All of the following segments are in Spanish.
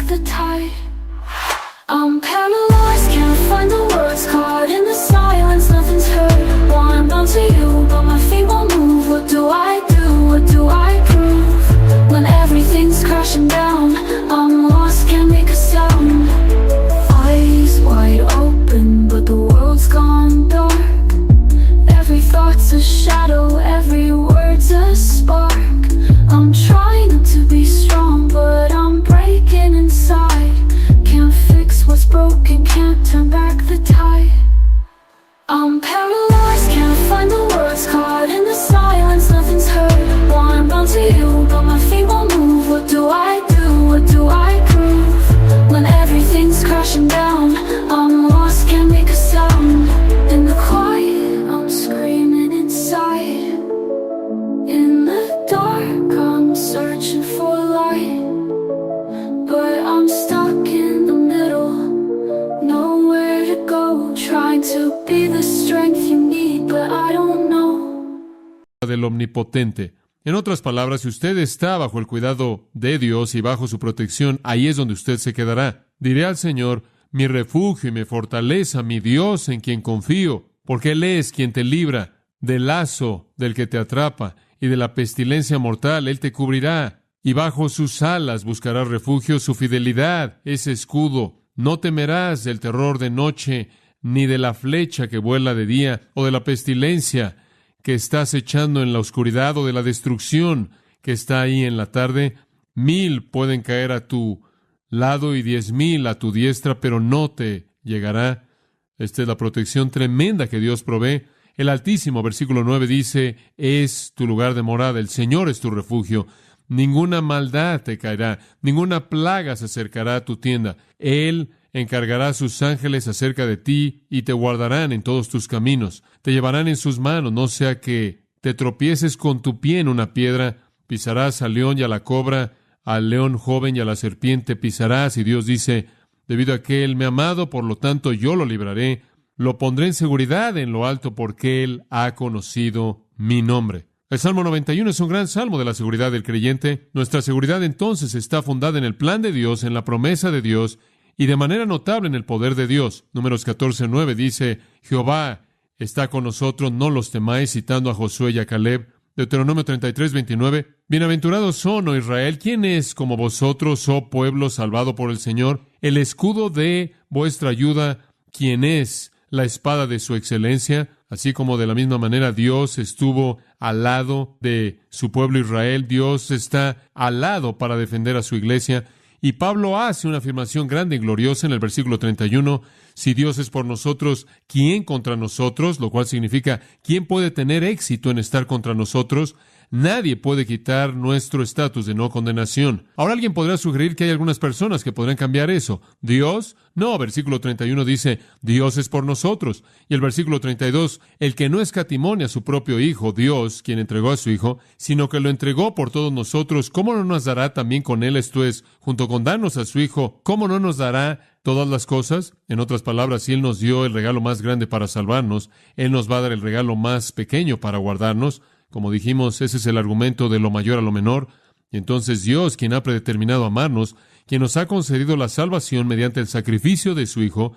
the tide. I'm paralyzed, can't find the words, caught in the silence, nothing's heard. Wanna bounce to you, but my feet won't move. What do I do? What do I prove? When everything's crashing down, I'm lost, can't make a sound. Eyes wide open, but the world's gone dark. Every thought's a shadow, every word's a spark. I'm trying not to be strong, but I'm breaking inside. Can't fix what's broken, can't turn back the tide. I'm paralyzed, can't find the words, caught in the silence, nothing's heard. Wanna bounce to you, but my feet won't move. What do I do? What do I prove? When everything's crashing down, I'm lost, can't make a sound. In the quiet, I'm screaming inside. In the dark, I'm searching for light, but I'm stuck in the middle, nowhere to go. Trying to be the strength you need, but I don't know. Del Omnipotente. En otras palabras, si usted está bajo el cuidado de Dios y bajo su protección, ahí es donde usted se quedará. Diré al Señor, mi refugio y mi fortaleza, mi Dios en quien confío, porque Él es quien te libra del lazo del que te atrapa y de la pestilencia mortal. Él te cubrirá y bajo sus alas buscarás refugio. Su fidelidad es escudo. No temerás del terror de noche, ni de la flecha que vuela de día, o de la pestilencia que estás echando en la oscuridad, o de la destrucción que está ahí en la tarde. 1000 pueden caer a tu lado y 10,000 a tu diestra, pero no te llegará. Esta es la protección tremenda que Dios provee. El Altísimo, versículo 9, dice, es tu lugar de morada, el Señor es tu refugio. Ninguna maldad te caerá, ninguna plaga se acercará a tu tienda. Él encargará a sus ángeles acerca de ti y te guardarán en todos tus caminos. Te llevarán en sus manos, no sea que te tropieces con tu pie en una piedra. Pisarás al león y a la cobra, al león joven y a la serpiente pisarás. Y Dios dice, debido a que Él me ha amado, por lo tanto yo lo libraré. Lo pondré en seguridad en lo alto porque Él ha conocido mi nombre. El Salmo 91 es un gran salmo de la seguridad del creyente. Nuestra seguridad entonces está fundada en el plan de Dios, en la promesa de Dios y de manera notable en el poder de Dios. Números 14:9 dice, Jehová está con nosotros, no los temáis, citando a Josué y a Caleb. Deuteronomio 33:29, bienaventurados son, oh Israel, ¿quién es como vosotros, oh pueblo salvado por el Señor? El escudo de vuestra ayuda, ¿quién es la espada de su excelencia? Así como de la misma manera Dios estuvo al lado de su pueblo Israel, Dios está al lado para defender a su iglesia. Y Pablo hace una afirmación grande y gloriosa en el versículo 31. Si Dios es por nosotros, ¿quién contra nosotros? Lo cual significa, ¿quién puede tener éxito en estar contra nosotros? Nadie puede quitar nuestro estatus de no condenación. Ahora alguien podrá sugerir que hay algunas personas que podrán cambiar eso. ¿Dios? No, versículo 31 dice, Dios es por nosotros. Y el versículo 32, el que no escatimó a su propio Hijo, Dios, quien entregó a su Hijo, sino que lo entregó por todos nosotros, ¿cómo no nos dará también con Él, esto es, junto con darnos a su Hijo, cómo no nos dará todas las cosas? En otras palabras, si Él nos dio el regalo más grande para salvarnos, Él nos va a dar el regalo más pequeño para guardarnos. Como dijimos, ese es el argumento de lo mayor a lo menor. Y entonces Dios, quien ha predeterminado amarnos, quien nos ha concedido la salvación mediante el sacrificio de su Hijo,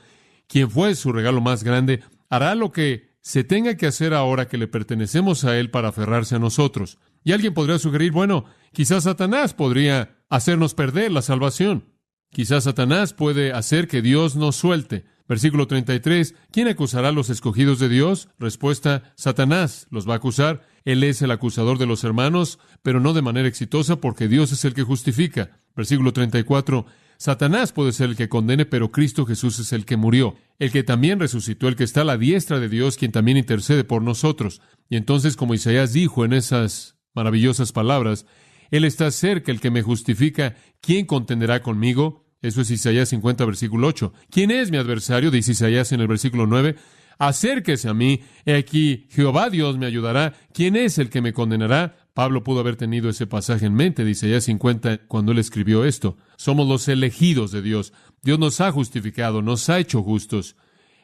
quien fue su regalo más grande, hará lo que se tenga que hacer ahora que le pertenecemos a Él para aferrarse a nosotros. Y alguien podría sugerir, bueno, quizás Satanás podría hacernos perder la salvación. Quizás Satanás puede hacer que Dios nos suelte. Versículo 33, ¿quién acusará a los escogidos de Dios? Respuesta, Satanás los va a acusar. Él es el acusador de los hermanos, pero no de manera exitosa porque Dios es el que justifica. Versículo 34, Satanás puede ser el que condene, pero Cristo Jesús es el que murió, el que también resucitó, el que está a la diestra de Dios, quien también intercede por nosotros. Y entonces, como Isaías dijo en esas maravillosas palabras, Él está cerca, el que me justifica, ¿quién contenderá conmigo? Eso es Isaías 50, versículo 8. ¿Quién es mi adversario? Dice Isaías en el versículo 9. Acérquese a mí, he aquí, Jehová Dios me ayudará. ¿Quién es el que me condenará? Pablo pudo haber tenido ese pasaje en mente de Isaías 50 cuando él escribió esto. Somos los elegidos de Dios. Dios nos ha justificado, nos ha hecho justos.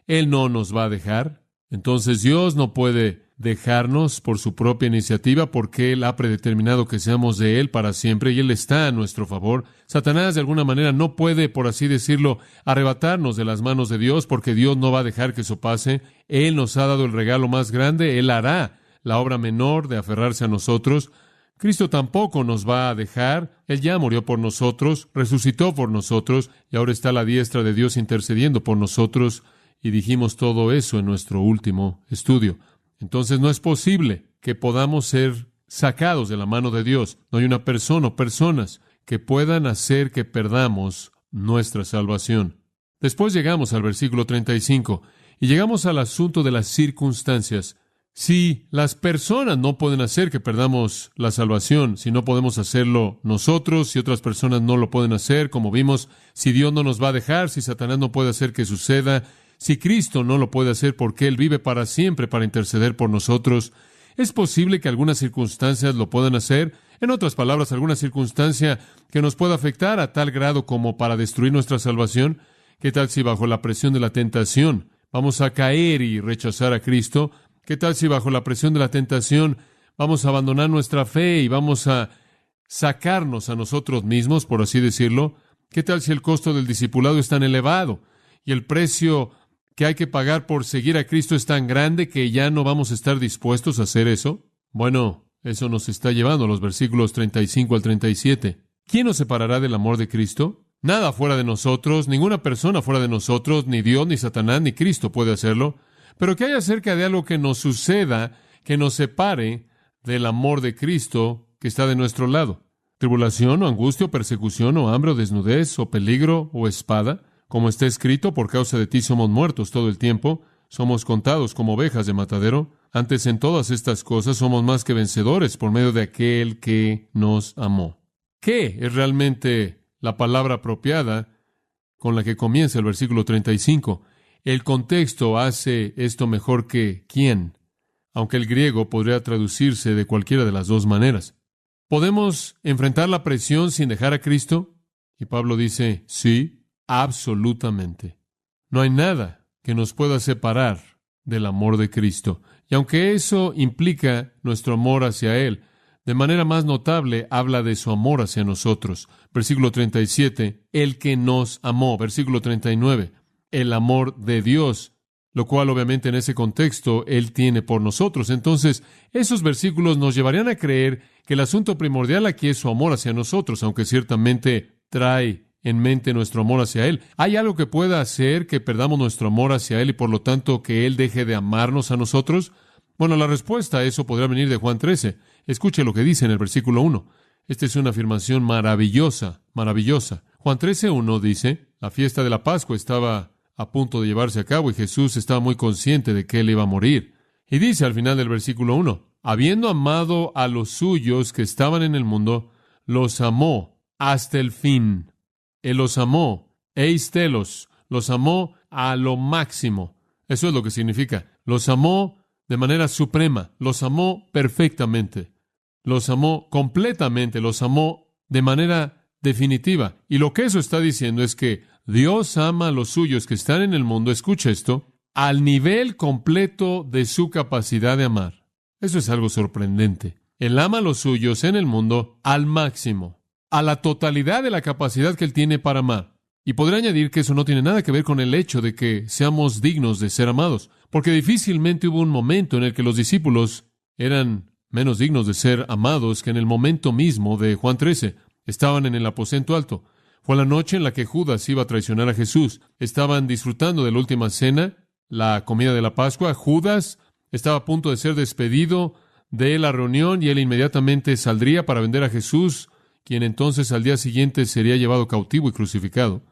Él no nos va a dejar. Entonces Dios no puede dejarnos por su propia iniciativa, porque Él ha predeterminado que seamos de Él para siempre y Él está a nuestro favor. Satanás, de alguna manera, no puede, por así decirlo, arrebatarnos de las manos de Dios, porque Dios no va a dejar que eso pase. Él nos ha dado el regalo más grande. Él hará la obra menor de aferrarse a nosotros. Cristo tampoco nos va a dejar. Él ya murió por nosotros, resucitó por nosotros, y ahora está a la diestra de Dios intercediendo por nosotros. Y dijimos todo eso en nuestro último estudio. Entonces no es posible que podamos ser sacados de la mano de Dios. No hay una persona o personas que puedan hacer que perdamos nuestra salvación. Después llegamos al versículo 35 y llegamos al asunto de las circunstancias. Si las personas no pueden hacer que perdamos la salvación, si no podemos hacerlo nosotros, si otras personas no lo pueden hacer, como vimos, si Dios no nos va a dejar, si Satanás no puede hacer que suceda, si Cristo no lo puede hacer porque Él vive para siempre para interceder por nosotros, ¿es posible que algunas circunstancias lo puedan hacer? En otras palabras, alguna circunstancia que nos pueda afectar a tal grado como para destruir nuestra salvación. ¿Qué tal si bajo la presión de la tentación vamos a caer y rechazar a Cristo? ¿Qué tal si bajo la presión de la tentación vamos a abandonar nuestra fe y vamos a sacarnos a nosotros mismos, por así decirlo? ¿Qué tal si el costo del discipulado es tan elevado y el precio que hay que pagar por seguir a Cristo es tan grande que ya no vamos a estar dispuestos a hacer eso? Bueno, eso nos está llevando a los versículos 35 al 37. ¿Quién nos separará del amor de Cristo? Nada fuera de nosotros, ninguna persona fuera de nosotros, ni Dios, ni Satanás, ni Cristo puede hacerlo. Pero ¿qué hay acerca de algo que nos suceda, que nos separe del amor de Cristo que está de nuestro lado? ¿Tribulación, o angustia, o persecución, o hambre, o desnudez, o peligro, o espada? Como está escrito, por causa de ti somos muertos todo el tiempo, somos contados como ovejas de matadero. Antes en todas estas cosas somos más que vencedores por medio de aquel que nos amó. ¿Qué es realmente la palabra apropiada con la que comienza el versículo 35? El contexto hace esto mejor que ¿quién? Aunque el griego podría traducirse de cualquiera de las dos maneras. ¿Podemos enfrentar la presión sin dejar a Cristo? Y Pablo dice, sí, absolutamente. No hay nada que nos pueda separar del amor de Cristo. Y aunque eso implica nuestro amor hacia Él, de manera más notable habla de su amor hacia nosotros. Versículo 37, el que nos amó. Versículo 39, el amor de Dios, lo cual obviamente en ese contexto Él tiene por nosotros. Entonces, esos versículos nos llevarían a creer que el asunto primordial aquí es su amor hacia nosotros, aunque ciertamente trae en mente nuestro amor hacia Él. ¿Hay algo que pueda hacer que perdamos nuestro amor hacia Él y por lo tanto que Él deje de amarnos a nosotros? Bueno, la respuesta a eso podría venir de Juan 13. Escuche lo que dice en el versículo 1. Esta es una afirmación maravillosa, maravillosa. Juan 13:1 dice, la fiesta de la Pascua estaba a punto de llevarse a cabo y Jesús estaba muy consciente de que Él iba a morir. Y dice al final del versículo 1, habiendo amado a los suyos que estaban en el mundo, los amó hasta el fin. Él los amó, eistelos, los amó a lo máximo. Eso es lo que significa. Los amó de manera suprema, los amó perfectamente, los amó completamente, los amó de manera definitiva. Y lo que eso está diciendo es que Dios ama a los suyos que están en el mundo, escucha esto, al nivel completo de su capacidad de amar. Eso es algo sorprendente. Él ama a los suyos en el mundo al máximo, a la totalidad de la capacidad que Él tiene para amar. Y podré añadir que eso no tiene nada que ver con el hecho de que seamos dignos de ser amados, porque difícilmente hubo un momento en el que los discípulos eran menos dignos de ser amados que en el momento mismo de Juan 13. Estaban en el aposento alto. Fue la noche en la que Judas iba a traicionar a Jesús. Estaban disfrutando de la última cena, la comida de la Pascua. Judas estaba a punto de ser despedido de la reunión y él inmediatamente saldría para vender a Jesús, quien entonces al día siguiente sería llevado cautivo y crucificado.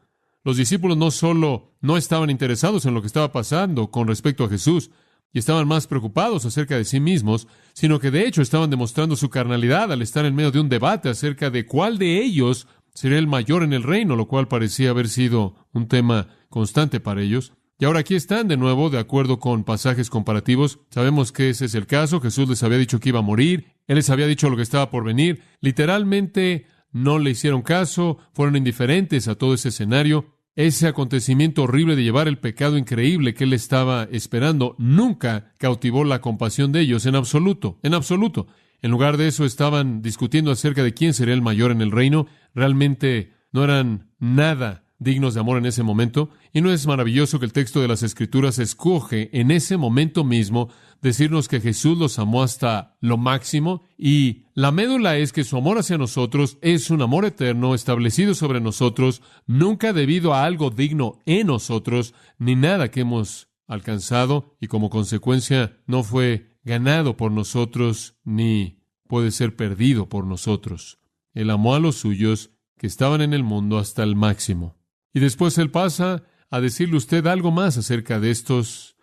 Los discípulos no solo no estaban interesados en lo que estaba pasando con respecto a Jesús, y estaban más preocupados acerca de sí mismos, sino que de hecho estaban demostrando su carnalidad al estar en medio de un debate acerca de cuál de ellos sería el mayor en el reino, lo cual parecía haber sido un tema constante para ellos. Y ahora aquí están de nuevo, de acuerdo con pasajes comparativos. Sabemos que ese es el caso. Jesús les había dicho que iba a morir. Él les había dicho lo que estaba por venir. Literalmente no le hicieron caso, fueron indiferentes a todo ese escenario. ese acontecimiento horrible de llevar el pecado increíble que él estaba esperando, nunca cautivó la compasión de ellos en absoluto, en absoluto. En lugar de eso, estaban discutiendo acerca de quién sería el mayor en el reino. Realmente no eran nada dignos de amor en ese momento. Y no es maravilloso que el texto de las Escrituras escoge en ese momento mismo decirnos que Jesús los amó hasta lo máximo, y la médula es que su amor hacia nosotros es un amor eterno establecido sobre nosotros, nunca debido a algo digno en nosotros, ni nada que hemos alcanzado, y como consecuencia no fue ganado por nosotros, ni puede ser perdido por nosotros. Él amó a los suyos que estaban en el mundo hasta el máximo. Y después Él pasa a decirle a usted algo más acerca de estos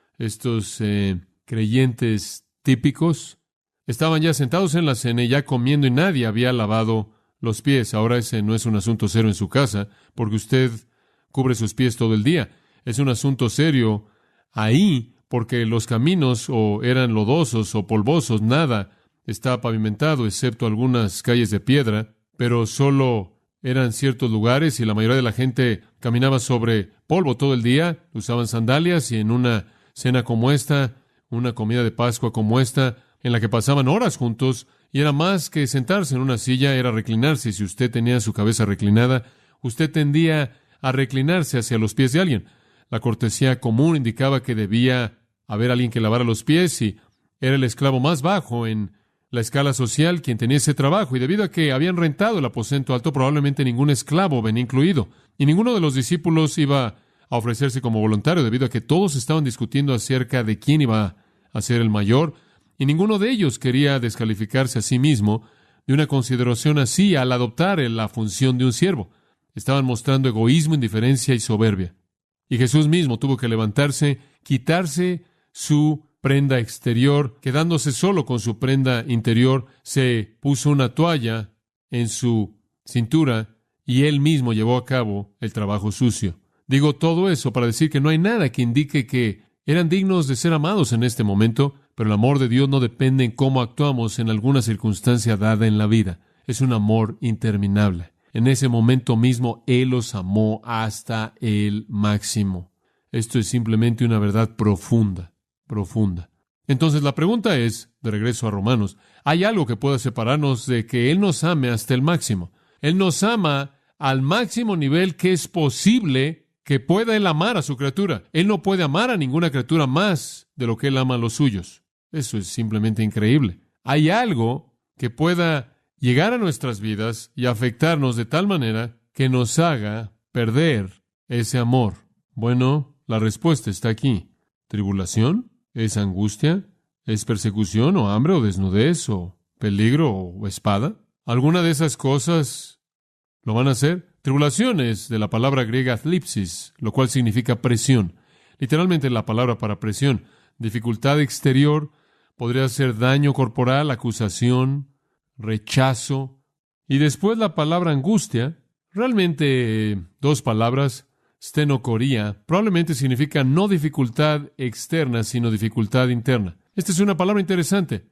creyentes típicos. Estaban ya sentados en la cena y ya comiendo, y nadie había lavado los pies. Ahora ese no es un asunto serio en su casa, porque usted cubre sus pies todo el día. Es un asunto serio ahí, porque los caminos o eran lodosos o polvosos, nada estaba pavimentado, excepto algunas calles de piedra, pero solo eran ciertos lugares, y la mayoría de la gente caminaba sobre polvo todo el día. Usaban sandalias, y en una cena como esta, una comida de Pascua como esta, en la que pasaban horas juntos, y era más que sentarse en una silla, era reclinarse. Y si usted tenía su cabeza reclinada, usted tendía a reclinarse hacia los pies de alguien. La cortesía común indicaba que debía haber alguien que lavara los pies, y era el esclavo más bajo en la escala social quien tenía ese trabajo, y debido a que habían rentado el aposento alto, probablemente ningún esclavo venía incluido, y ninguno de los discípulos iba a ofrecerse como voluntario, debido a que todos estaban discutiendo acerca de quién iba a ser el mayor, y ninguno de ellos quería descalificarse a sí mismo de una consideración así al adoptar la función de un siervo. Estaban mostrando egoísmo, indiferencia y soberbia. Y Jesús mismo tuvo que levantarse, quitarse su prenda exterior, quedándose solo con su prenda interior, se puso una toalla en su cintura y él mismo llevó a cabo el trabajo sucio. Digo todo eso para decir que no hay nada que indique que eran dignos de ser amados en este momento, pero el amor de Dios no depende en cómo actuamos en alguna circunstancia dada en la vida. Es un amor interminable. En ese momento mismo, Él los amó hasta el máximo. Esto es simplemente una verdad profunda, profunda. Entonces la pregunta es, de regreso a Romanos, ¿hay algo que pueda separarnos de que Él nos ame hasta el máximo? Él nos ama al máximo nivel que es posible que pueda Él amar a su criatura. Él no puede amar a ninguna criatura más de lo que Él ama a los suyos. Eso es simplemente increíble. ¿Hay algo que pueda llegar a nuestras vidas y afectarnos de tal manera que nos haga perder ese amor? Bueno, la respuesta está aquí. ¿Tribulación? ¿Es angustia? ¿Es persecución o hambre o desnudez o peligro o espada? ¿Alguna de esas cosas lo van a hacer? Tribulación es de la palabra griega thlipsis, lo cual significa presión. Literalmente la palabra para presión. Dificultad exterior, podría ser daño corporal, acusación, rechazo. Y después la palabra angustia, realmente dos palabras, stenocoría, probablemente significa no dificultad externa, sino dificultad interna. Esta es una palabra interesante.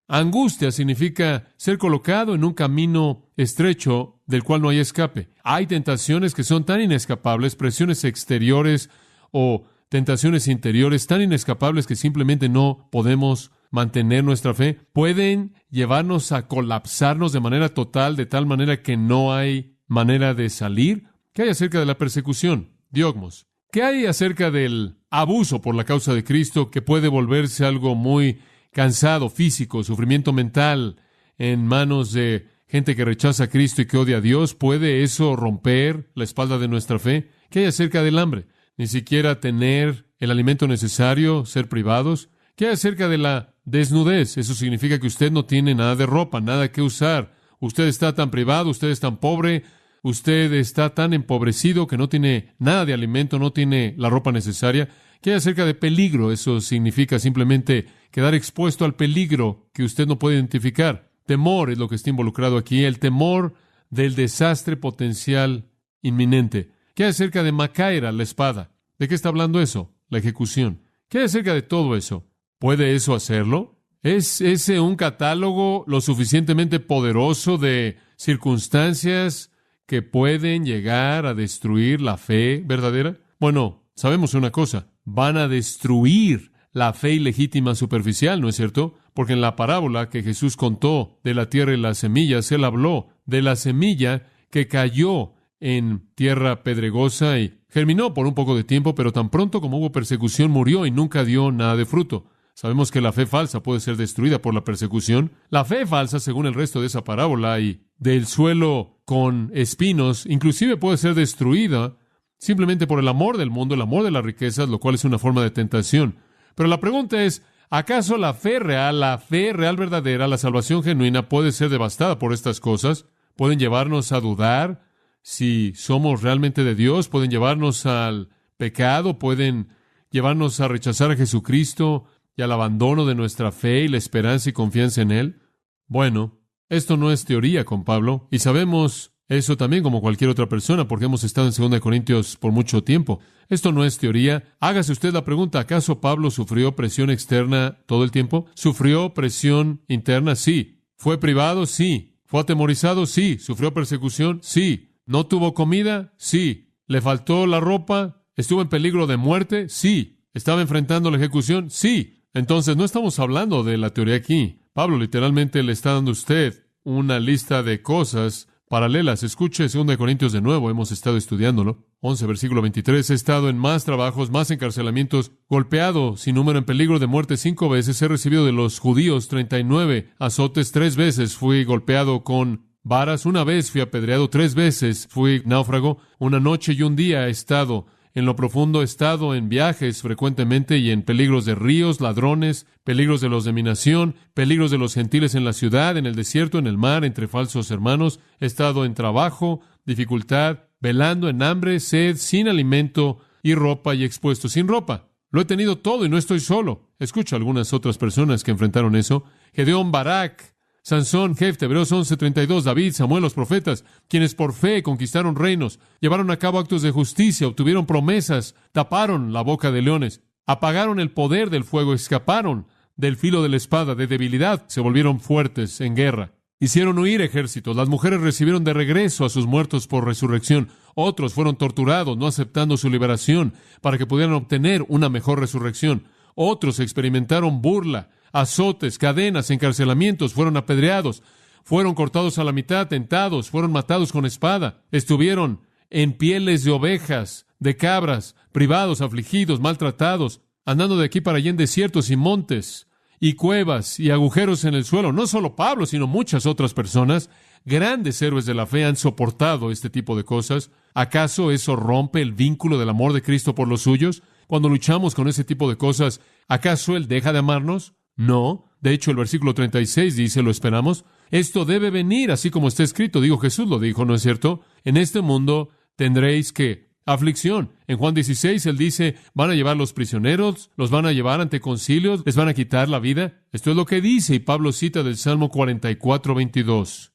Angustia significa ser colocado en un camino estrecho del cual no hay escape. Hay tentaciones que son tan inescapables, presiones exteriores o tentaciones interiores tan inescapables que simplemente no podemos mantener nuestra fe. Pueden llevarnos a colapsarnos de manera total, de tal manera que no hay manera de salir. ¿Qué hay acerca de la persecución? Diogmos. ¿Qué hay acerca del abuso por la causa de Cristo, que puede volverse algo muy cansado, físico, sufrimiento mental en manos de gente que rechaza a Cristo y que odia a Dios? ¿Puede eso romper la espalda de nuestra fe? ¿Qué hay acerca del hambre? Ni siquiera tener el alimento necesario, ser privados. ¿Qué hay acerca de la desnudez? Eso significa que usted no tiene nada de ropa, nada que usar. Usted está tan privado, usted es tan pobre, usted está tan empobrecido que no tiene nada de alimento, no tiene la ropa necesaria. ¿Qué hay acerca de peligro? Eso significa simplemente quedar expuesto al peligro que usted no puede identificar. Temor es lo que está involucrado aquí, el temor del desastre potencial inminente. ¿Qué hay acerca de Macaira, la espada? ¿De qué está hablando eso? La ejecución. ¿Qué hay acerca de todo eso? ¿Puede eso hacerlo? ¿Es ese un catálogo lo suficientemente poderoso de circunstancias que pueden llegar a destruir la fe verdadera? Bueno, sabemos una cosa, van a destruir la fe ilegítima superficial, ¿no es cierto? Porque en la parábola que Jesús contó de la tierra y las semillas, Él habló de la semilla que cayó en tierra pedregosa y germinó por un poco de tiempo, pero tan pronto como hubo persecución murió y nunca dio nada de fruto. Sabemos que la fe falsa puede ser destruida por la persecución. La fe falsa, según el resto de esa parábola, y del suelo con espinos, inclusive puede ser destruida simplemente por el amor del mundo, el amor de las riquezas, lo cual es una forma de tentación. Pero la pregunta es, ¿acaso la fe real verdadera, la salvación genuina, puede ser devastada por estas cosas? ¿Pueden llevarnos a dudar si somos realmente de Dios? ¿Pueden llevarnos al pecado? ¿Pueden llevarnos a rechazar a Jesucristo y al abandono de nuestra fe y la esperanza y confianza en Él? Bueno, esto no es teoría con Pablo, y sabemos eso también como cualquier otra persona, porque hemos estado en 2 Corintios por mucho tiempo. Esto no es teoría. Hágase usted la pregunta, ¿acaso Pablo sufrió presión externa todo el tiempo? ¿Sufrió presión interna? Sí. ¿Fue privado? Sí. ¿Fue atemorizado? Sí. ¿Sufrió persecución? Sí. ¿No tuvo comida? Sí. ¿Le faltó la ropa? ¿Estuvo en peligro de muerte? Sí. ¿Estaba enfrentando la ejecución? Sí. Entonces, no estamos hablando de la teoría aquí. Pablo literalmente le está dando a usted una lista de cosas paralelas. Escuche 2 Corintios de nuevo, hemos estado estudiándolo. 11, versículo 23, he estado en más trabajos, más encarcelamientos, golpeado sin número, en peligro de muerte 5 veces, he recibido de los judíos 39 azotes, 3 veces fui golpeado con varas, 1 vez fui apedreado, 3 veces fui náufrago, 1 noche y 1 día he estado en lo profundo, he estado en viajes frecuentemente y en peligros de ríos, ladrones, peligros de los de mi nación, peligros de los gentiles en la ciudad, en el desierto, en el mar, entre falsos hermanos. He estado en trabajo, dificultad, velando, en hambre, sed, sin alimento y ropa, y expuesto sin ropa. Lo he tenido todo y no estoy solo. Escucho a algunas otras personas que enfrentaron eso. Gedeón, Barak, Sansón, Jefte, Hebreos 11:32, David, Samuel, los profetas, quienes por fe conquistaron reinos, llevaron a cabo actos de justicia, obtuvieron promesas, taparon la boca de leones, apagaron el poder del fuego, escaparon del filo de la espada, de debilidad, se volvieron fuertes en guerra. Hicieron huir ejércitos, las mujeres recibieron de regreso a sus muertos por resurrección, otros fueron torturados, no aceptando su liberación, para que pudieran obtener una mejor resurrección. Otros experimentaron burla, azotes, cadenas, encarcelamientos, fueron apedreados, fueron cortados a la mitad, tentados, fueron matados con espada, estuvieron en pieles de ovejas, de cabras, privados, afligidos, maltratados, andando de aquí para allá en desiertos y montes, y cuevas y agujeros en el suelo. No solo Pablo, sino muchas otras personas, grandes héroes de la fe, han soportado este tipo de cosas. ¿Acaso eso rompe el vínculo del amor de Cristo por los suyos? Cuando luchamos con ese tipo de cosas, ¿acaso Él deja de amarnos? No. De hecho, el versículo 36 dice, ¿lo esperamos? Esto debe venir, así como está escrito. Digo, Jesús lo dijo, ¿no es cierto? En este mundo tendréis ¿qué? Aflicción. En Juan 16, Él dice, van a llevar los prisioneros, los van a llevar ante concilios, les van a quitar la vida. Esto es lo que dice, y Pablo cita del Salmo 44:22.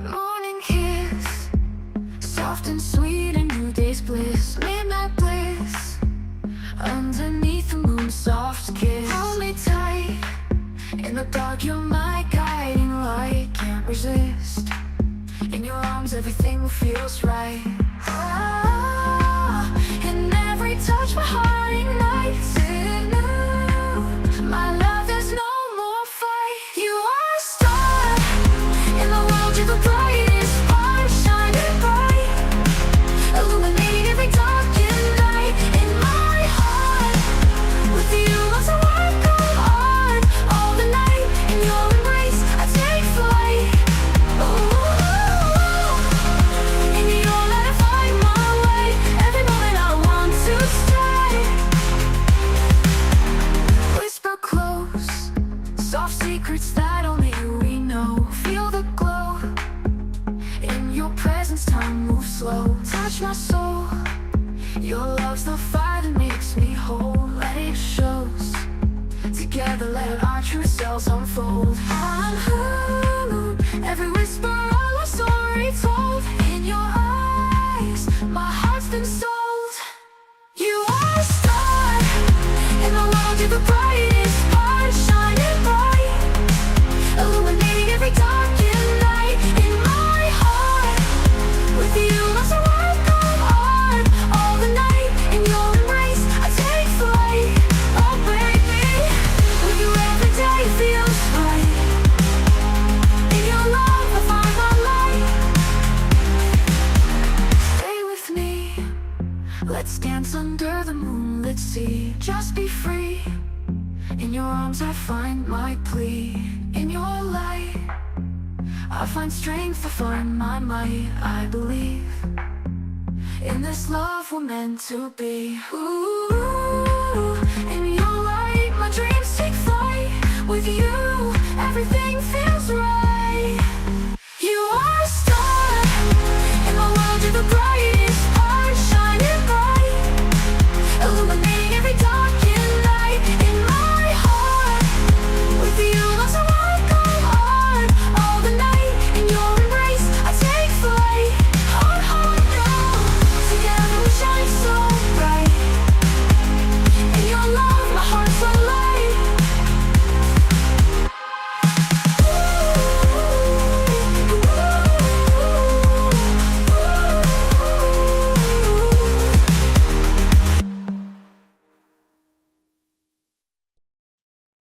Morning kiss, soft and sweet, a new day's bliss, midnight bliss, underneath the moon, soft kiss. Hold me tight, in the dark you're my guiding light, can't resist. In your arms everything feels right. Ah, in every touch my heart ignites it new. My love, there's no more fight. You are a star in the world, you're the brightest spark, shining bright, illuminating every darkened night. In my heart, with you loves a work go on all the night. In your embrace I take flight. In your light I find my way. Every moment I want to stay. Whisper close, soft secrets that only we know. Feel the glow. In your presence time moves slow. Touch my soul. Your love's the fire that makes me whole. Let it shows. Together let our true selves unfold. Unhallowed, every whisper all our story told. In your eyes, my heart's been sold. You are a star in the world, you're the brightest. just be free. In your arms I find my plea. In your light I find strength, I find my might. I believe in this love we're meant to be. Ooh, in your light my dreams take flight. With you everything feels right. You are a star in my world, you're the brightest part, shining bright, illuminating every darkened night. In my heart, with you lost I won't go on. All the night, in your embrace I take flight. On now, together we shine so bright. In your love my heart's alight.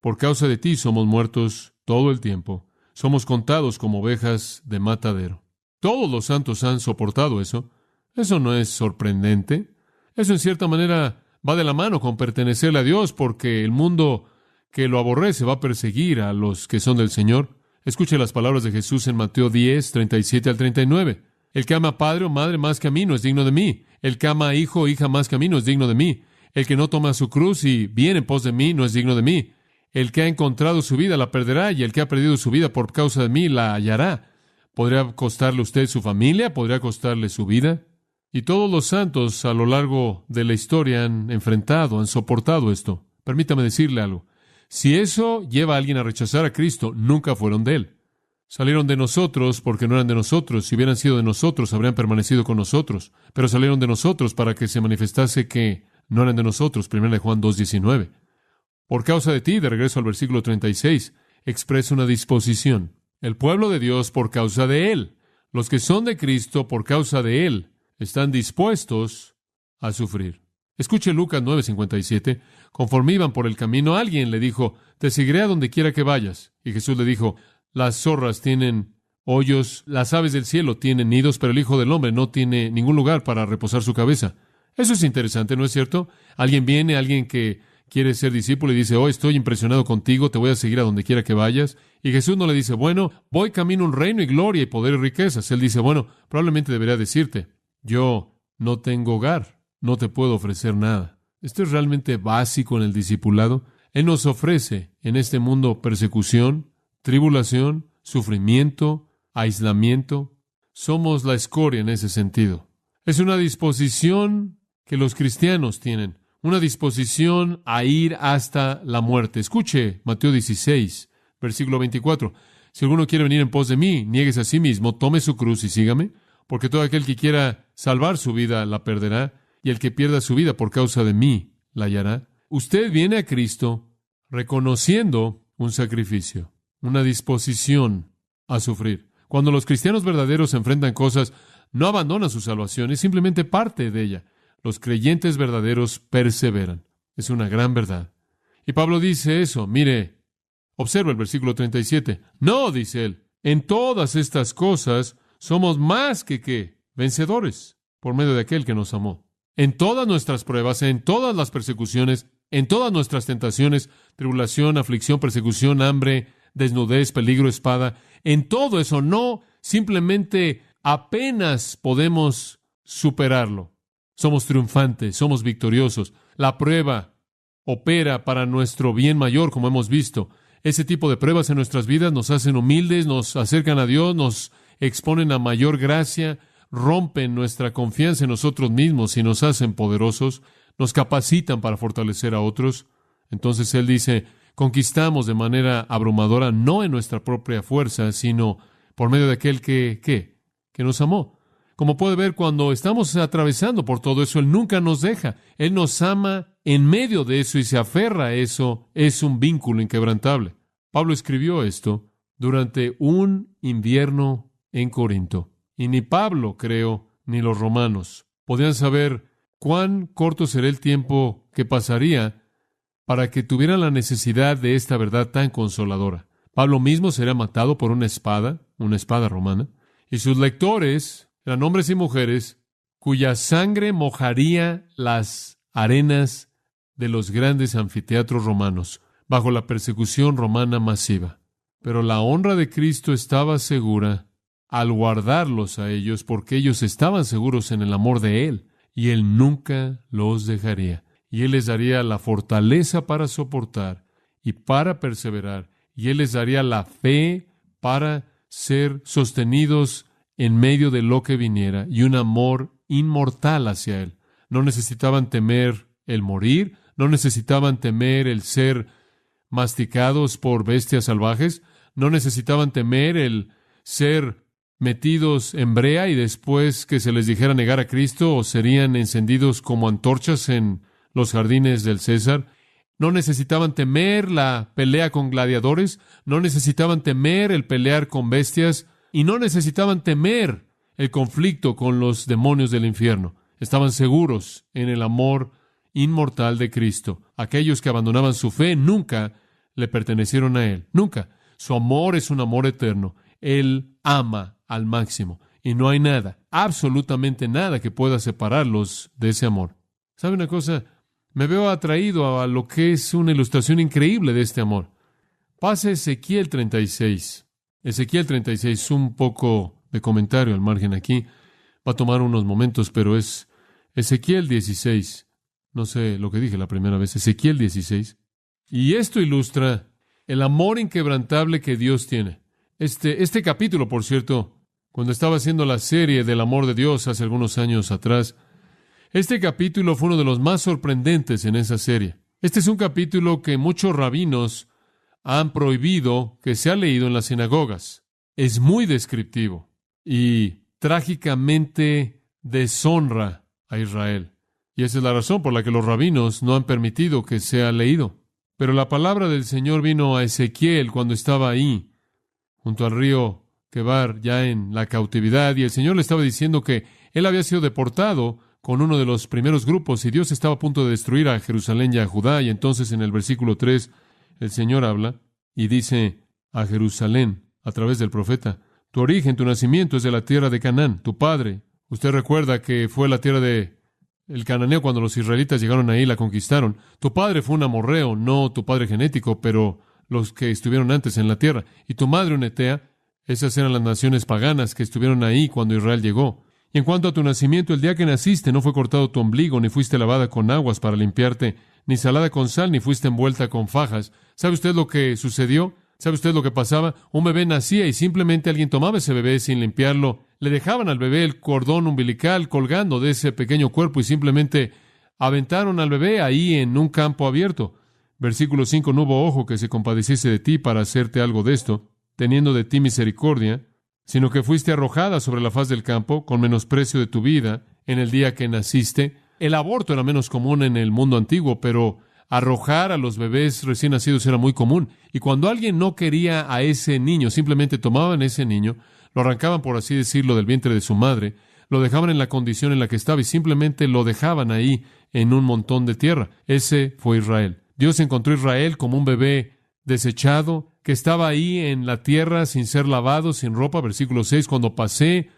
Por causa de ti somos muertos todo el tiempo. Somos contados como ovejas de matadero. Todos los santos han soportado eso. Eso no es sorprendente. Eso en cierta manera va de la mano con pertenecerle a Dios, porque el mundo que lo aborrece va a perseguir a los que son del Señor. Escuche las palabras de Jesús en Mateo 10, 37 al 39. El que ama a padre o madre más que a mí no es digno de mí. El que ama a hijo o hija más que a mí no es digno de mí. El que no toma su cruz y viene en pos de mí no es digno de mí. El que ha encontrado su vida la perderá, y el que ha perdido su vida por causa de mí la hallará. ¿Podría costarle a usted su familia? ¿Podría costarle su vida? Y todos los santos a lo largo de la historia han enfrentado, han soportado esto. Permítame decirle algo. Si eso lleva a alguien a rechazar a Cristo, nunca fueron de Él. Salieron de nosotros porque no eran de nosotros. Si hubieran sido de nosotros, habrían permanecido con nosotros. Pero salieron de nosotros para que se manifestase que no eran de nosotros. 1 Juan 2:19. Por causa de ti, de regreso al versículo 36, expresa una disposición. El pueblo de Dios por causa de Él. Los que son de Cristo por causa de Él están dispuestos a sufrir. Escuche Lucas 9:57. Conforme iban por el camino, alguien le dijo, te seguiré a donde quiera que vayas. Y Jesús le dijo, las zorras tienen hoyos, las aves del cielo tienen nidos, pero el Hijo del Hombre no tiene ningún lugar para reposar su cabeza. Eso es interesante, ¿no es cierto? Alguien viene, alguien que quiere ser discípulo y dice, oh, estoy impresionado contigo, te voy a seguir a donde quiera que vayas. Y Jesús no le dice, bueno, voy camino a un reino y gloria y poder y riquezas. Él dice, bueno, probablemente debería decirte, yo no tengo hogar, no te puedo ofrecer nada. Esto es realmente básico en el discipulado. Él nos ofrece en este mundo persecución, tribulación, sufrimiento, aislamiento. Somos la escoria en ese sentido. Es una disposición que los cristianos tienen. Una disposición a ir hasta la muerte. Escuche Mateo 16, versículo 24. Si alguno quiere venir en pos de mí, niéguese a sí mismo, tome su cruz y sígame, porque todo aquel que quiera salvar su vida la perderá, y el que pierda su vida por causa de mí la hallará. Usted viene a Cristo reconociendo un sacrificio, una disposición a sufrir. Cuando los cristianos verdaderos enfrentan cosas, no abandonan su salvación, es simplemente parte de ella. Los creyentes verdaderos perseveran. Es una gran verdad. Y Pablo dice eso. Mire, observa el versículo 37. No, dice él, en todas estas cosas somos más que ¿qué? Vencedores, por medio de aquel que nos amó. En todas nuestras pruebas, en todas las persecuciones, en todas nuestras tentaciones, tribulación, aflicción, persecución, hambre, desnudez, peligro, espada, en todo eso no simplemente apenas podemos superarlo. Somos triunfantes, somos victoriosos. La prueba opera para nuestro bien mayor, como hemos visto. Ese tipo de pruebas en nuestras vidas nos hacen humildes, nos acercan a Dios, nos exponen a mayor gracia, rompen nuestra confianza en nosotros mismos y nos hacen poderosos, nos capacitan para fortalecer a otros. Entonces Él dice, conquistamos de manera abrumadora, no en nuestra propia fuerza, sino por medio de aquel que nos amó. Como puede ver, cuando estamos atravesando por todo eso, Él nunca nos deja. Él nos ama en medio de eso y se aferra a eso. Es un vínculo inquebrantable. Pablo escribió esto durante un invierno en Corinto. Y ni Pablo, creo, ni los romanos podían saber cuán corto sería el tiempo que pasaría para que tuvieran la necesidad de esta verdad tan consoladora. Pablo mismo sería matado por una espada romana, y sus lectores eran hombres y mujeres cuya sangre mojaría las arenas de los grandes anfiteatros romanos, bajo la persecución romana masiva. Pero la honra de Cristo estaba segura al guardarlos a ellos, porque ellos estaban seguros en el amor de Él, y Él nunca los dejaría. Y Él les daría la fortaleza para soportar y para perseverar, y Él les daría la fe para ser sostenidos en medio de lo que viniera, y un amor inmortal hacia Él. No necesitaban temer el morir, no necesitaban temer el ser masticados por bestias salvajes, no necesitaban temer el ser metidos en brea y después que se les dijera negar a Cristo o serían encendidos como antorchas en los jardines del César. No necesitaban temer la pelea con gladiadores, no necesitaban temer el pelear con bestias y no necesitaban temer el conflicto con los demonios del infierno. Estaban seguros en el amor inmortal de Cristo. Aquellos que abandonaban su fe nunca le pertenecieron a Él, nunca. Su amor es un amor eterno. Él ama al máximo y no hay nada, absolutamente nada que pueda separarlos de ese amor. ¿Sabe una cosa? Me veo atraído a lo que es una ilustración increíble de este amor. Pasa Ezequiel 36. Ezequiel 36, un poco de comentario al margen aquí. Va a tomar unos momentos, pero es Ezequiel 16. No sé lo que dije la primera vez. Ezequiel 16. Y esto ilustra el amor inquebrantable que Dios tiene. Este capítulo, por cierto, cuando estaba haciendo la serie del amor de Dios hace algunos años atrás, este capítulo fue uno de los más sorprendentes en esa serie. Este es un capítulo que muchos rabinos han prohibido que sea leído en las sinagogas. Es muy descriptivo y trágicamente deshonra a Israel. Y esa es la razón por la que los rabinos no han permitido que sea leído. Pero la palabra del Señor vino a Ezequiel cuando estaba ahí, junto al río Quebar, ya en la cautividad, y el Señor le estaba diciendo que él había sido deportado con uno de los primeros grupos, y Dios estaba a punto de destruir a Jerusalén y a Judá, y entonces en el versículo 3, el Señor habla y dice a Jerusalén, a través del profeta, tu origen, tu nacimiento es de la tierra de Canaán, tu padre. Usted recuerda que fue la tierra de el cananeo cuando los israelitas llegaron ahí y la conquistaron. Tu padre fue un amorreo, no tu padre genético, pero los que estuvieron antes en la tierra. Y tu madre una etea. Esas eran las naciones paganas que estuvieron ahí cuando Israel llegó. Y en cuanto a tu nacimiento, el día que naciste no fue cortado tu ombligo, ni fuiste lavada con aguas para limpiarte, ni salada con sal, ni fuiste envuelta con fajas. ¿Sabe usted lo que sucedió? ¿Sabe usted lo que pasaba? Un bebé nacía y simplemente alguien tomaba ese bebé sin limpiarlo. Le dejaban al bebé el cordón umbilical colgando de ese pequeño cuerpo y simplemente aventaron al bebé ahí en un campo abierto. Versículo 5, no hubo ojo que se compadeciese de ti para hacerte algo de esto, teniendo de ti misericordia, sino que fuiste arrojada sobre la faz del campo con menosprecio de tu vida en el día que naciste. El aborto era menos común en el mundo antiguo, pero arrojar a los bebés recién nacidos era muy común. Y cuando alguien no quería a ese niño, simplemente tomaban ese niño, lo arrancaban, por así decirlo, del vientre de su madre, lo dejaban en la condición en la que estaba y simplemente lo dejaban ahí en un montón de tierra. Ese fue Israel. Dios encontró a Israel como un bebé desechado, que estaba ahí en la tierra sin ser lavado, sin ropa. Versículo 6, cuando pasé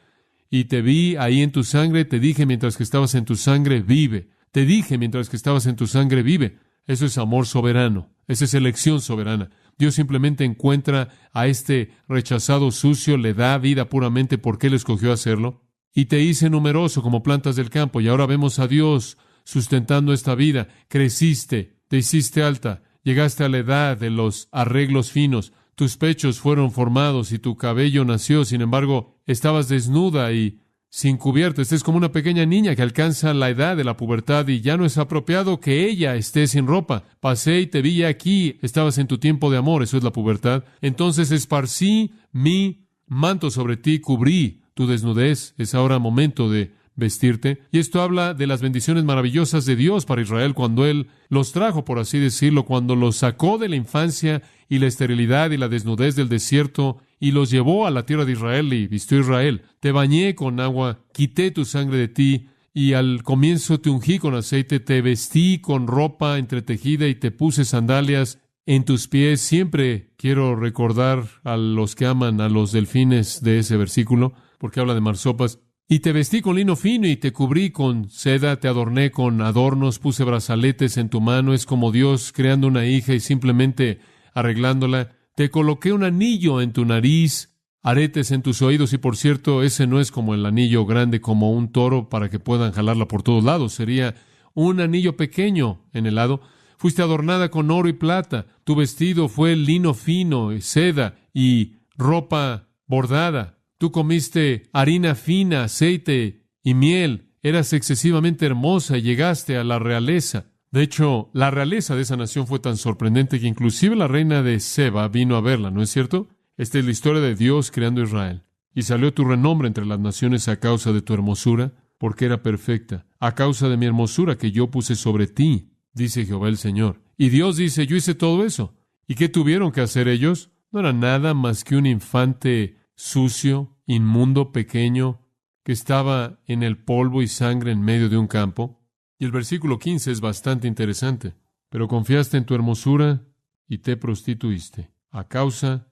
y te vi ahí en tu sangre, te dije mientras que estabas en tu sangre, vive. Te dije mientras que estabas en tu sangre, vive. Eso es amor soberano. Esa es elección soberana. Dios simplemente encuentra a este rechazado sucio, le da vida puramente porque Él escogió hacerlo. Y te hice numeroso como plantas del campo. Y ahora vemos a Dios sustentando esta vida. Creciste, te hiciste alta, llegaste a la edad de los arreglos finos. Tus pechos fueron formados y tu cabello nació. Sin embargo, estabas desnuda y sin cubierta. Esta es como una pequeña niña que alcanza la edad de la pubertad y ya no es apropiado que ella esté sin ropa. Pasé y te vi aquí, estabas en tu tiempo de amor, eso es la pubertad. Entonces esparcí mi manto sobre ti, cubrí tu desnudez. Es ahora momento de vestirte. Y esto habla de las bendiciones maravillosas de Dios para Israel cuando Él los trajo, por así decirlo, cuando los sacó de la infancia y la esterilidad y la desnudez del desierto y los llevó a la tierra de Israel y vistió a Israel. Te bañé con agua, quité tu sangre de ti y al comienzo te ungí con aceite, te vestí con ropa entretejida y te puse sandalias en tus pies. Siempre quiero recordar a los que aman a los delfines de ese versículo, porque habla de marsopas. Y te vestí con lino fino y te cubrí con seda, te adorné con adornos, puse brazaletes en tu mano, es como Dios creando una hija y simplemente arreglándola. Te coloqué un anillo en tu nariz, aretes en tus oídos, y por cierto, ese no es como el anillo grande como un toro para que puedan jalarla por todos lados, sería un anillo pequeño en el lado. Fuiste adornada con oro y plata, tu vestido fue lino fino, seda y ropa bordada. Tú comiste harina fina, aceite y miel. Eras excesivamente hermosa y llegaste a la realeza. De hecho, la realeza de esa nación fue tan sorprendente que inclusive la reina de Seba vino a verla, ¿no es cierto? Esta es la historia de Dios creando Israel. Y salió tu renombre entre las naciones a causa de tu hermosura, porque era perfecta, a causa de mi hermosura que yo puse sobre ti, dice Jehová el Señor. Y Dios dice, yo hice todo eso. ¿Y qué tuvieron que hacer ellos? No era nada más que un infante sucio, inmundo, pequeño, que estaba en el polvo y sangre en medio de un campo. Y el versículo 15 es bastante interesante. Pero confiaste en tu hermosura y te prostituiste a causa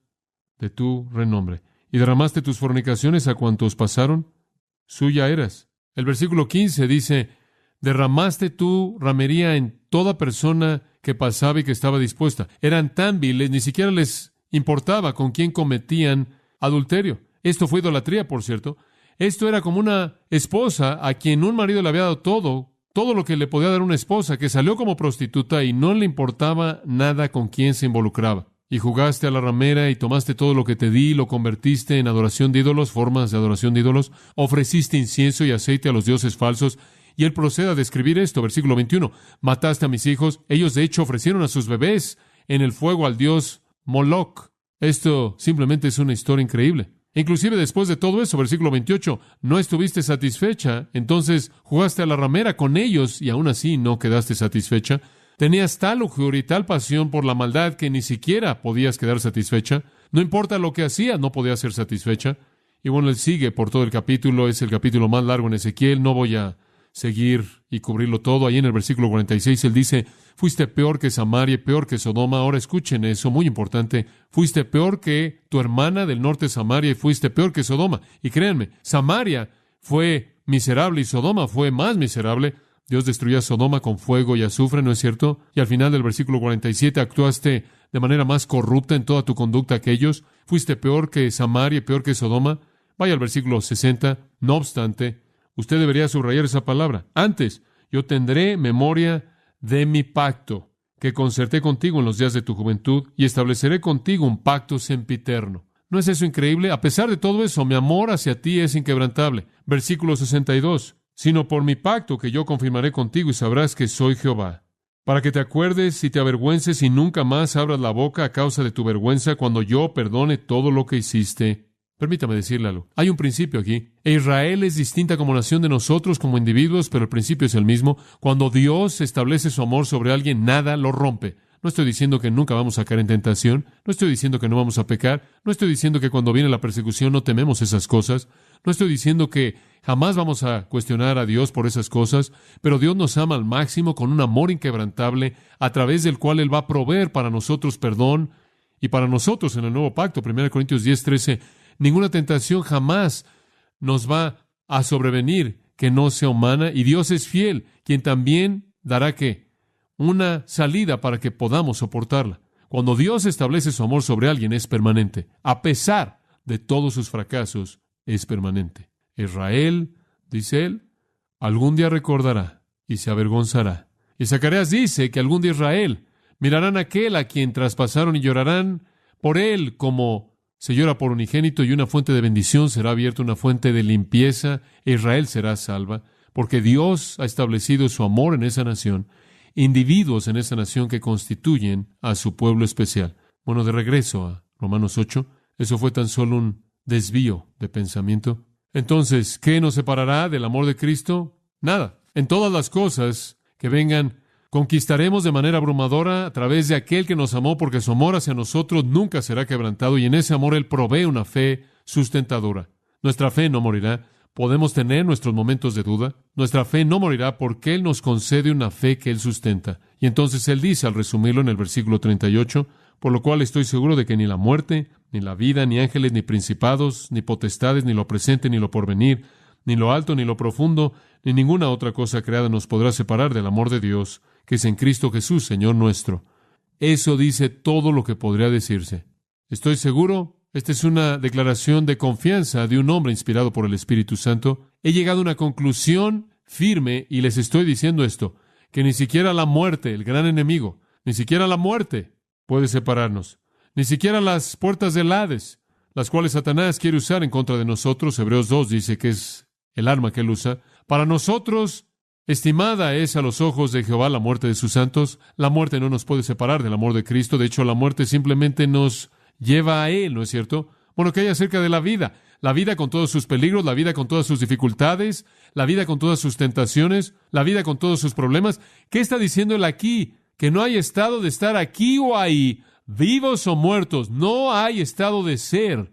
de tu renombre. Y derramaste tus fornicaciones a cuantos pasaron, suya eras. El versículo 15 dice, derramaste tu ramería en toda persona que pasaba y que estaba dispuesta. Eran tan viles, ni siquiera les importaba con quién cometían adulterio. Esto fue idolatría, por cierto. Esto era como una esposa a quien un marido le había dado todo lo que le podía dar una esposa, que salió como prostituta y no le importaba nada con quién se involucraba. Y jugaste a la ramera y tomaste todo lo que te di y lo convertiste en adoración de ídolos, formas de adoración de ídolos. Ofreciste incienso y aceite a los dioses falsos. Y él procede a describir esto, versículo 21. Mataste a mis hijos. Ellos de hecho ofrecieron a sus bebés en el fuego al dios Moloch. Esto simplemente es una historia increíble. Inclusive después de todo eso, versículo 28, no estuviste satisfecha, entonces jugaste a la ramera con ellos y aún así no quedaste satisfecha. Tenías tal lujuria y tal pasión por la maldad que ni siquiera podías quedar satisfecha. No importa lo que hacías, no podías ser satisfecha. Y bueno, él sigue por todo el capítulo, es el capítulo más largo en Ezequiel, no voy a seguir y cubrirlo todo. Ahí en el versículo 46 él dice, fuiste peor que Samaria, peor que Sodoma. Ahora escuchen eso, muy importante. Fuiste peor que tu hermana del norte, Samaria, y fuiste peor que Sodoma. Y créanme, Samaria fue miserable y Sodoma fue más miserable. Dios destruyó a Sodoma con fuego y azufre, ¿no es cierto? Y al final del versículo 47 actuaste de manera más corrupta en toda tu conducta que ellos. Fuiste peor que Samaria y peor que Sodoma. Vaya al versículo 60. No obstante, usted debería subrayar esa palabra. Antes, yo tendré memoria de mi pacto que concerté contigo en los días de tu juventud y estableceré contigo un pacto sempiterno. ¿No es eso increíble? A pesar de todo eso, mi amor hacia ti es inquebrantable. Versículo 62. Sino por mi pacto que yo confirmaré contigo y sabrás que soy Jehová. Para que te acuerdes y te avergüences y nunca más abras la boca a causa de tu vergüenza cuando yo perdone todo lo que hiciste. Permítame decirle algo. Hay un principio aquí. Israel es distinta como nación de nosotros, como individuos, pero el principio es el mismo. Cuando Dios establece su amor sobre alguien, nada lo rompe. No estoy diciendo que nunca vamos a caer en tentación. No estoy diciendo que no vamos a pecar. No estoy diciendo que cuando viene la persecución no tememos esas cosas. No estoy diciendo que jamás vamos a cuestionar a Dios por esas cosas. Pero Dios nos ama al máximo con un amor inquebrantable a través del cual Él va a proveer para nosotros perdón. Y para nosotros en el nuevo pacto, 1 Corintios 10:13, ninguna tentación jamás nos va a sobrevenir que no sea humana. Y Dios es fiel, quien también dará ¿qué? Una salida para que podamos soportarla. Cuando Dios establece su amor sobre alguien es permanente. A pesar de todos sus fracasos, es permanente. Israel, dice él, algún día recordará y se avergonzará. Y Zacarías dice que algún día Israel mirarán a aquel a quien traspasaron y llorarán por él como se llora por unigénito, y una fuente de bendición será abierta, una fuente de limpieza, e Israel será salva, porque Dios ha establecido su amor en esa nación, individuos en esa nación que constituyen a su pueblo especial. Bueno, de regreso a Romanos 8, eso fue tan solo un desvío de pensamiento. Entonces, ¿qué nos separará del amor de Cristo? Nada. En todas las cosas que vengan, conquistaremos de manera abrumadora a través de aquel que nos amó, porque su amor hacia nosotros nunca será quebrantado, y en ese amor Él provee una fe sustentadora. Nuestra fe no morirá. Podemos tener nuestros momentos de duda. Nuestra fe no morirá porque Él nos concede una fe que Él sustenta. Y entonces Él dice, al resumirlo en el versículo 38, por lo cual estoy seguro de que ni la muerte, ni la vida, ni ángeles, ni principados, ni potestades, ni lo presente, ni lo porvenir, Ni lo alto, ni lo profundo, ni ninguna otra cosa creada nos podrá separar del amor de Dios, que es en Cristo Jesús, Señor nuestro. Eso dice todo lo que podría decirse. Estoy seguro, esta es una declaración de confianza de un hombre inspirado por el Espíritu Santo. He llegado a una conclusión firme y les estoy diciendo esto, que ni siquiera la muerte, el gran enemigo, ni siquiera la muerte puede separarnos, ni siquiera las puertas del Hades, las cuales Satanás quiere usar en contra de nosotros. Hebreos 2 dice que es el arma que él usa. Para nosotros, estimada es a los ojos de Jehová la muerte de sus santos. La muerte no nos puede separar del amor de Cristo. De hecho, la muerte simplemente nos lleva a Él, ¿no es cierto? Bueno, ¿qué hay acerca de la vida? La vida con todos sus peligros, la vida con todas sus dificultades, la vida con todas sus tentaciones, la vida con todos sus problemas. ¿Qué está diciendo él aquí? Que no hay estado de estar aquí o ahí, vivos o muertos. No hay estado de ser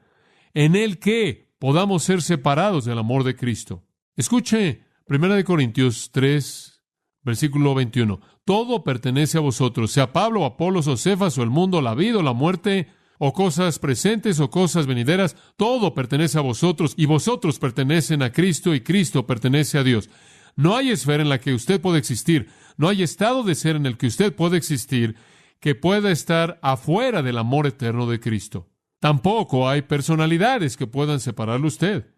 en el que podamos ser separados del amor de Cristo. Escuche, 1 Corintios 3, versículo 21. Todo pertenece a vosotros, sea Pablo, Apolos, o Cefas, o el mundo, la vida o la muerte, o cosas presentes o cosas venideras. Todo pertenece a vosotros, y vosotros pertenecen a Cristo, y Cristo pertenece a Dios. No hay esfera en la que usted pueda existir, no hay estado de ser en el que usted pueda existir que pueda estar afuera del amor eterno de Cristo. Tampoco hay personalidades que puedan separarlo a usted.